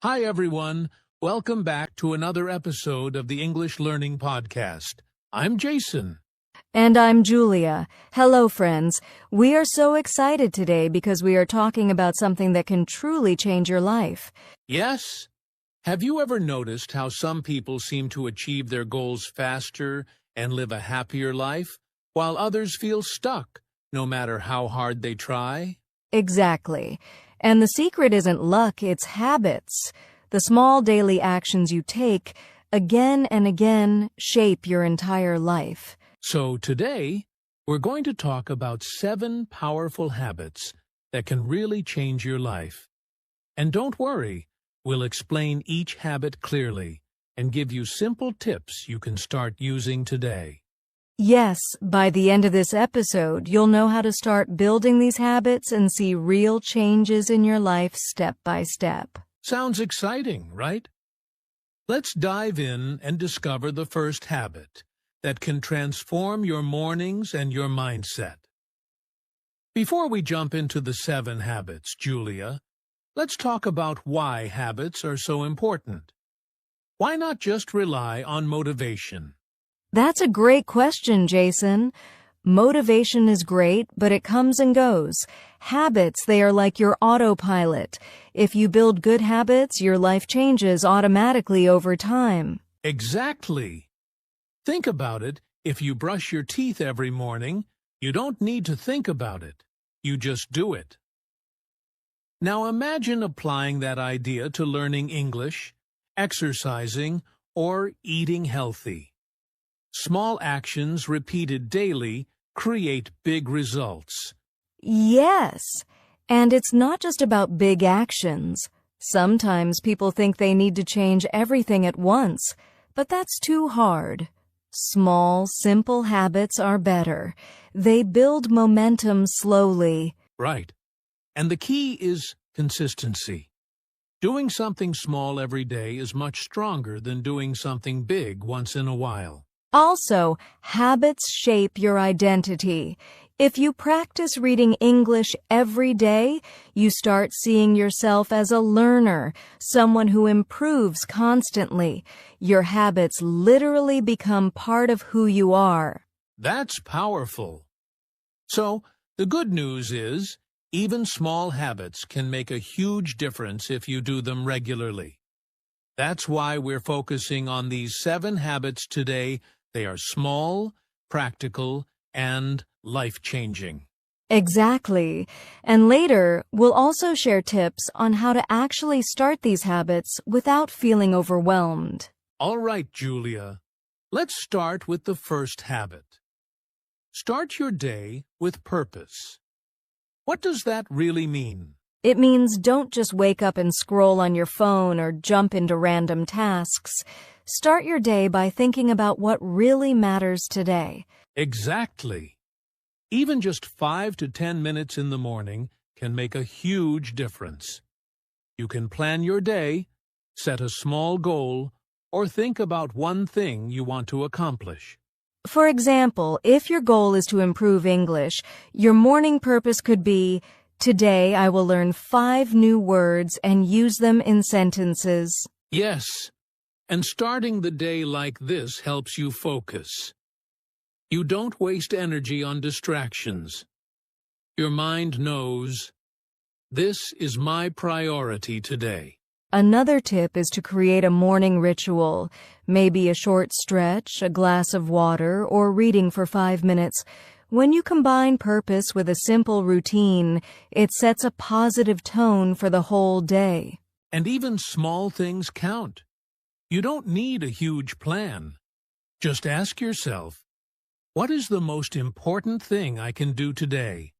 Hi, everyone. Welcome back to another episode of the English Learning Podcast. I'm Jason. And I'm Julia. Hello, friends. We are so excited today because we are talking about something that can truly change your life. Yes? Have you ever noticed how some people seem to achieve their goals faster and live a happier life, while others feel stuck, no matter how hard they try? Exactly. And the secret isn't luck, it's habits. The small daily actions you take, again and again, shape your entire life. So today, we're going to talk about 7 powerful habits that can really change your life. And don't worry, we'll explain each habit clearly and give you simple tips you can start using today. Yes, by the end of this episode, you'll know how to start building these habits and see real changes in your life step by step. Sounds exciting, right? Let's dive in and discover the first habit that can transform your mornings and your mindset. Before we jump into the 7 habits, Julia, let's talk about why habits are so important. Why not just rely on motivation? That's a great question, Jason. Motivation is great, but it comes and goes. Habits, they are like your autopilot. If you build good habits, your life changes automatically over time. Exactly. Think about it. If you brush your teeth every morning, you don't need to think about it. You just do it. Now imagine applying that idea to learning English, exercising, or eating healthy. Small actions repeated daily create big results. Yes, and it's not just about big actions. Sometimes people think they need to change everything at once, but that's too hard. Small, simple habits are better. They build momentum slowly. Right. And the key is consistency. Doing something small every day is much stronger than doing something big once in a while. Also, habits shape your identity. If you practice reading English every day, you start seeing yourself as a learner, someone who improves constantly. Your habits literally become part of who you are. That's powerful. So, the good news is, even small habits can make a huge difference if you do them regularly. That's why we're focusing on these 7 habits today. They are small, practical, and life-changing. Exactly. And later, we'll also share tips on how to actually start these habits without feeling overwhelmed. All right, Julia. Let's start with the first habit. Start your day with purpose. What does that really mean? It means don't just wake up and scroll on your phone or jump into random tasks. Start your day by thinking about what really matters today. Exactly. Even just 5 to 10 minutes in the morning can make a huge difference. You can plan your day, set a small goal, or think about one thing you want to accomplish. For example, if your goal is to improve English, your morning purpose could be, today I will learn 5 new words and use them in sentences. Yes, and starting the day like this helps you focus. You don't waste energy on distractions. Your mind knows, this is my priority today. Another tip is to create a morning ritual, maybe a short stretch, a glass of water, or reading for 5 minutes. When you combine purpose with a simple routine, it sets a positive tone for the whole day. And even small things count. You don't need a huge plan. Just ask yourself, what is the most important thing I can do today?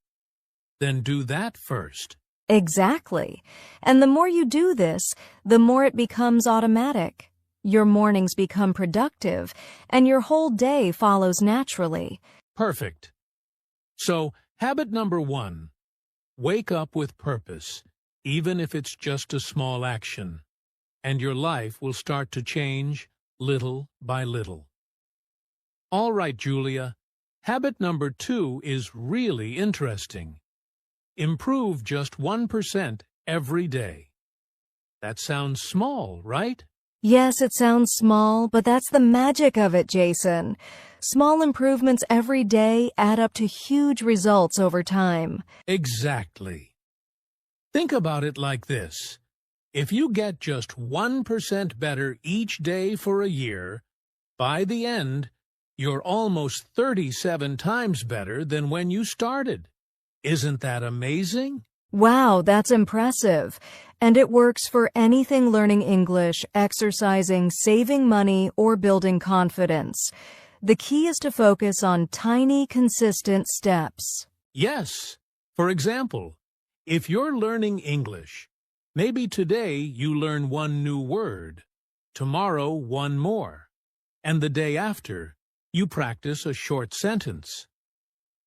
Then do that first. Exactly. And the more you do this, the more it becomes automatic. Your mornings become productive, and your whole day follows naturally. Perfect. So, habit number 1, wake up with purpose, even if it's just a small action, and your life will start to change little by little. All right, Julia, habit number 2 is really interesting. Improve just 1% every day. That sounds small, right? Yes, it sounds small, but that's the magic of it, Jason. Small improvements every day add up to huge results over time. Exactly. Think about it like this. If you get just 1% better each day for a year, by the end, you're almost 37 times better than when you started. Isn't that amazing? Wow, that's impressive. And it works for anything learning English, exercising, saving money, or building confidence. The key is to focus on tiny, consistent steps. Yes. For example, if you're learning English, maybe today you learn one new word, tomorrow one more, and the day after you practice a short sentence.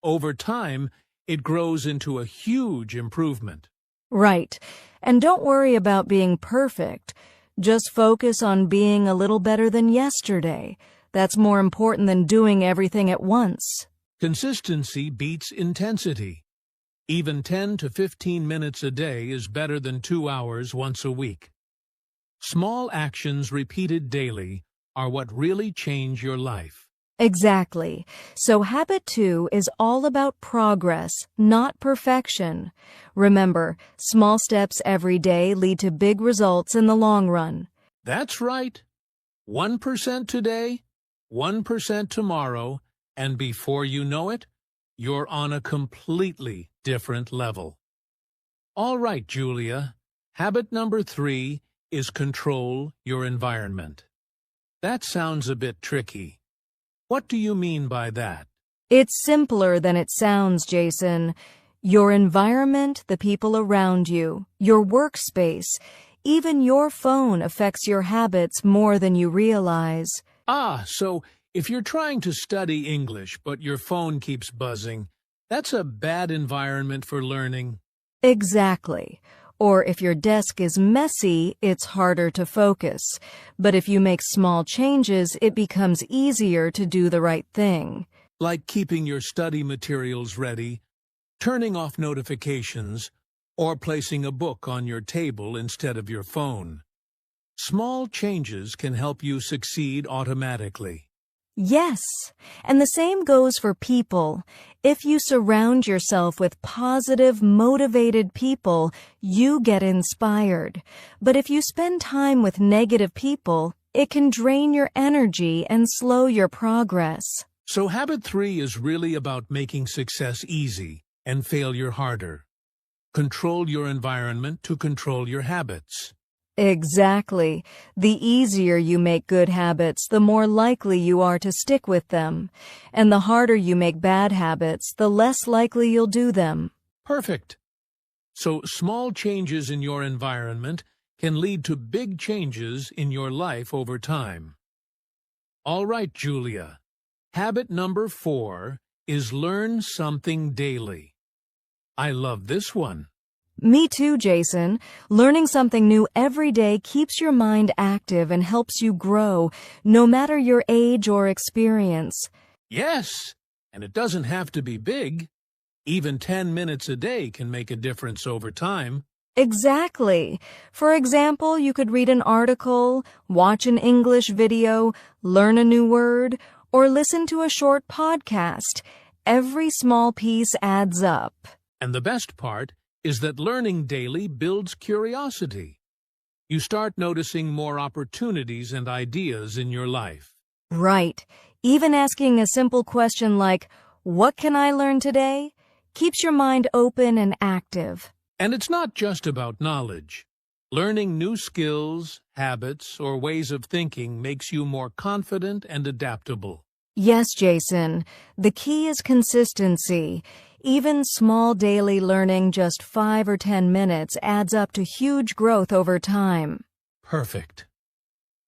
Over time, it grows into a huge improvement. Right. And don't worry about being perfect. Just focus on being a little better than yesterday. That's more important than doing everything at once. Consistency beats intensity. Even 10 to 15 minutes a day is better than 2 hours once a week. Small actions repeated daily are what really change your life. Exactly. So habit 2 is all about progress, not perfection. Remember, small steps every day lead to big results in the long run. That's right. 1% today, 1% tomorrow, and before you know it, you're on a completely different level. All right, Julia. Habit number 3 is control your environment. That sounds a bit tricky. What do you mean by that? It's simpler than it sounds, Jason. Your environment, the people around you, your workspace, even your phone affects your habits more than you realize. So if you're trying to study English but your phone keeps buzzing, that's a bad environment for learning. Exactly. Or if your desk is messy, it's harder to focus. But if you make small changes, it becomes easier to do the right thing. Like keeping your study materials ready, turning off notifications, or placing a book on your table instead of your phone. Small changes can help you succeed automatically. Yes, and the same goes for people. If you surround yourself with positive, motivated people, you get inspired. But if you spend time with negative people, it can drain your energy and slow your progress. So habit 3 is really about making success easy and failure harder. Control your environment to control your habits. Exactly. The easier you make good habits, the more likely you are to stick with them. And the harder you make bad habits, the less likely you'll do them. Perfect. So small changes in your environment can lead to big changes in your life over time. All right, Julia. Habit number 4 is learn something daily. I love this one. Me too, Jason. Learning something new every day keeps your mind active and helps you grow, no matter your age or experience. Yes, and it doesn't have to be big. Even 10 minutes a day can make a difference over time. Exactly. For example, you could read an article, watch an English video, learn a new word, or listen to a short podcast. Every small piece adds up. And the best part is that learning daily builds curiosity. You start noticing more opportunities and ideas in your life. Right. Even asking a simple question like, "What can I learn today?" keeps your mind open and active. And it's not just about knowledge. Learning new skills, habits, or ways of thinking makes you more confident and adaptable. Yes, Jason. The key is consistency. Even small daily learning, just 5 or 10 minutes, adds up to huge growth over time. Perfect.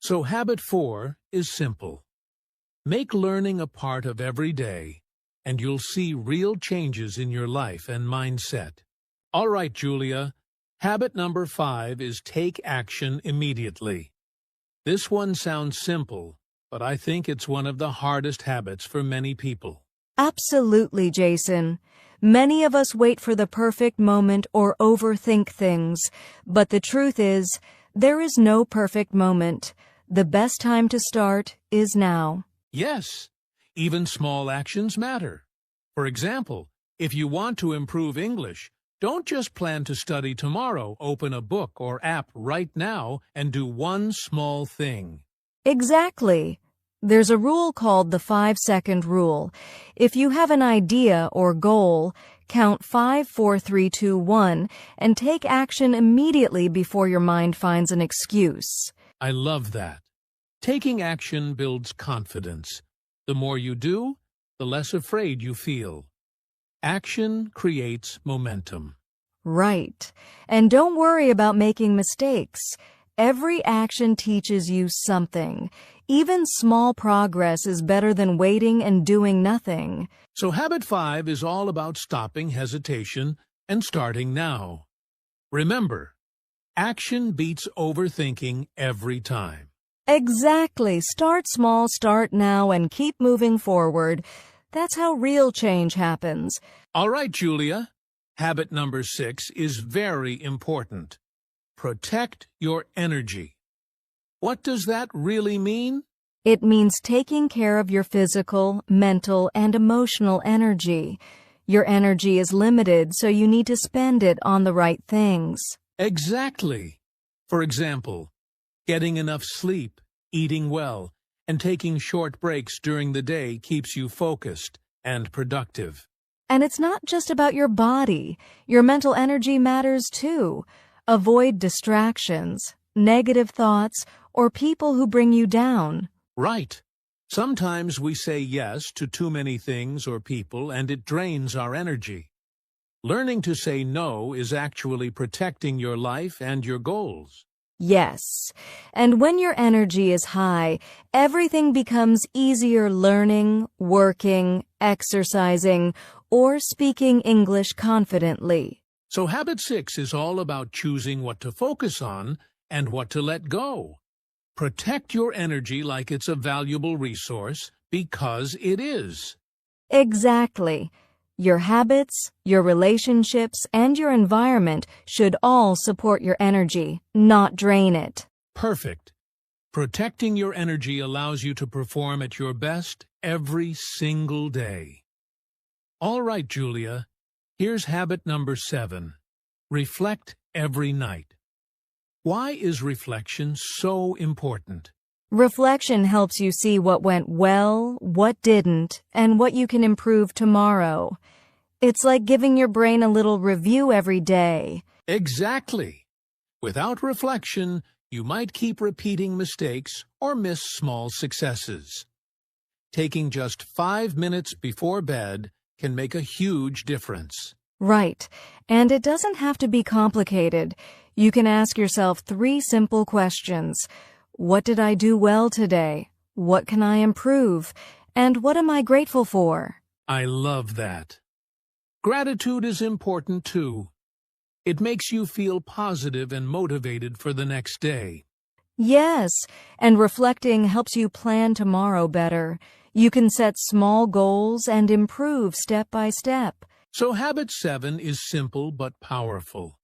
So habit 4 is simple. Make learning a part of every day, and you'll see real changes in your life and mindset. All right, Julia. Habit number 5 is take action immediately. This one sounds simple, but I think it's one of the hardest habits for many people. Absolutely, Jason. Many of us wait for the perfect moment or overthink things, but the truth is, There is no perfect moment. The best time to start is now. Yes, even small actions matter. For example, if you want to improve English, don't just plan to study tomorrow. Open a book or app right now and do one small thing. Exactly. There's a rule called the 5-second rule. If you have an idea or goal, count 5, 4, 3, 2, 1, and take action immediately before your mind finds an excuse. I love that. Taking action builds confidence. The more you do, the less afraid you feel. Action creates momentum. Right. And don't worry about making mistakes. Every action teaches you something. Even small progress is better than waiting and doing nothing. So habit 5 is all about stopping hesitation and starting now. Remember, action beats overthinking every time. Exactly. Start small, start now, and keep moving forward. That's how real change happens. All right, Julia. Habit number 6 is very important. Protect your energy. What does that really mean? It means taking care of your physical, mental, and emotional energy. Your energy is limited, so you need to spend it on the right things. Exactly. For example, getting enough sleep, eating well, and taking short breaks during the day keeps you focused and productive. And it's not just about your body. Your mental energy matters too. Avoid distractions, negative thoughts, or people who bring you down. Right. Sometimes we say yes to too many things or people and it drains our energy. Learning to say no is actually protecting your life and your goals. Yes. And when your energy is high, everything becomes easier learning, working, exercising, or speaking English confidently. So habit 6 is all about choosing what to focus on and what to let go. Protect your energy like it's a valuable resource, because it is. Exactly. Your habits, your relationships, and your environment should all support your energy, not drain it. Perfect. Protecting your energy allows you to perform at your best every single day. All right, Julia. Here's habit number 7. Reflect every night. Why is reflection so important? Reflection helps you see what went well, what didn't, and what you can improve tomorrow. It's like giving your brain a little review every day. Exactly. Without reflection, you might keep repeating mistakes or miss small successes. Taking just 5 minutes before bed can make a huge difference. Right. And it doesn't have to be complicated. You can ask yourself 3 simple questions. What did I do well today? What can I improve? And what am I grateful for? I love that. Gratitude is important too. It makes you feel positive and motivated for the next day. Yes, and reflecting helps you plan tomorrow better. You can set small goals and improve step by step. So habit 7 is simple but powerful.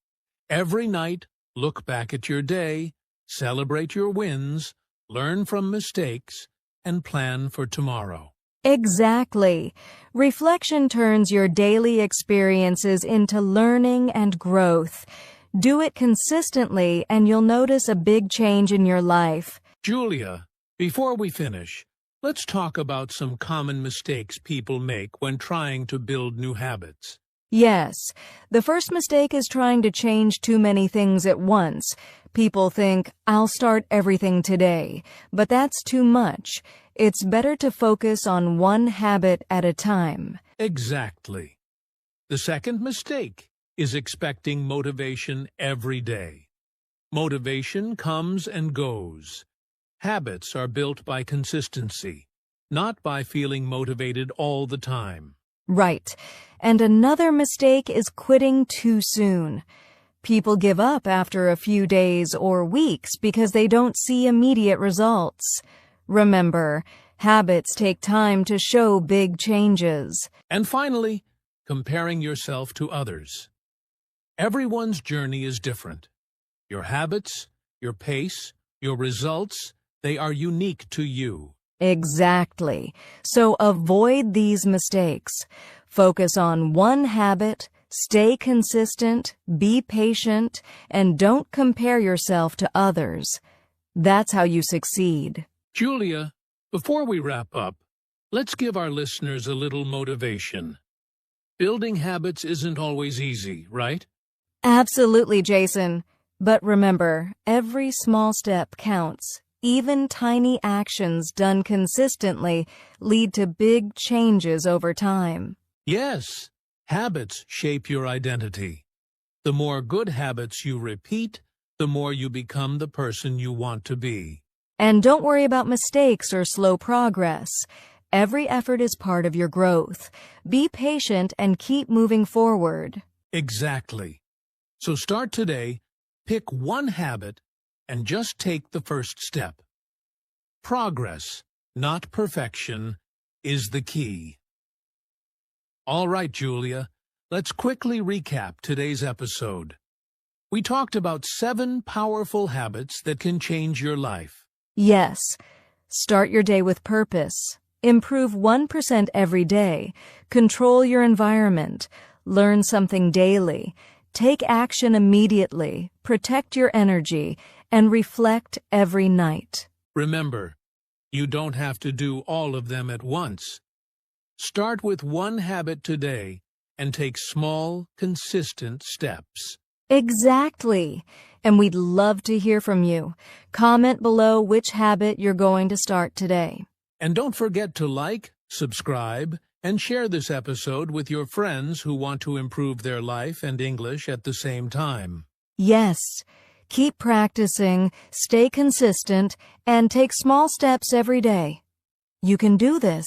Every night, look back at your day, celebrate your wins, learn from mistakes, and plan for tomorrow. Exactly. Reflection turns your daily experiences into learning and growth. Do it consistently and you'll notice a big change in your life. Julia, before we finish, let's talk about some common mistakes people make when trying to build new habits. Yes, the first mistake is trying to change too many things at once. People think, I'll start everything today, but that's too much. It's better to focus on one habit at a time. Exactly. The second mistake is expecting motivation every day. Motivation comes and goes. Habits are built by consistency, not by feeling motivated all the time. Right. And another mistake is quitting too soon. People give up after a few days or weeks because they don't see immediate results. Remember, habits take time to show big changes. And finally, comparing yourself to others. Everyone's journey is different. Your habits, your pace, your results, they are unique to you. Exactly. So avoid these mistakes. Focus on one habit, stay consistent, be patient, and don't compare yourself to others. That's how you succeed. Julia, before we wrap up, let's give our listeners a little motivation. Building habits isn't always easy, right? Absolutely, Jason. But remember, every small step counts. Even tiny actions done consistently lead to big changes over time. Yes, habits shape your identity. The more good habits you repeat, the more you become the person you want to be. And don't worry about mistakes or slow progress. Every effort is part of your growth. Be patient and keep moving forward. Exactly. So start today, pick one habit, and just take the first step. Progress, not perfection, is the key. All right, Julia, let's quickly recap today's episode. We talked about 7 powerful habits that can change your life. Yes. Start your day with purpose. Improve 1% every day. Control your environment. Learn something daily. Take action immediately. Protect your energy. And reflect every night. Remember, you don't have to do all of them at once. Start with one habit today and take small, consistent steps. Exactly. And we'd love to hear from you. Comment below which habit you're going to start today. And don't forget to like, subscribe, and share this episode with your friends who want to improve their life and English at the same time. Yes. Keep practicing, stay consistent, and take small steps every day. You can do this.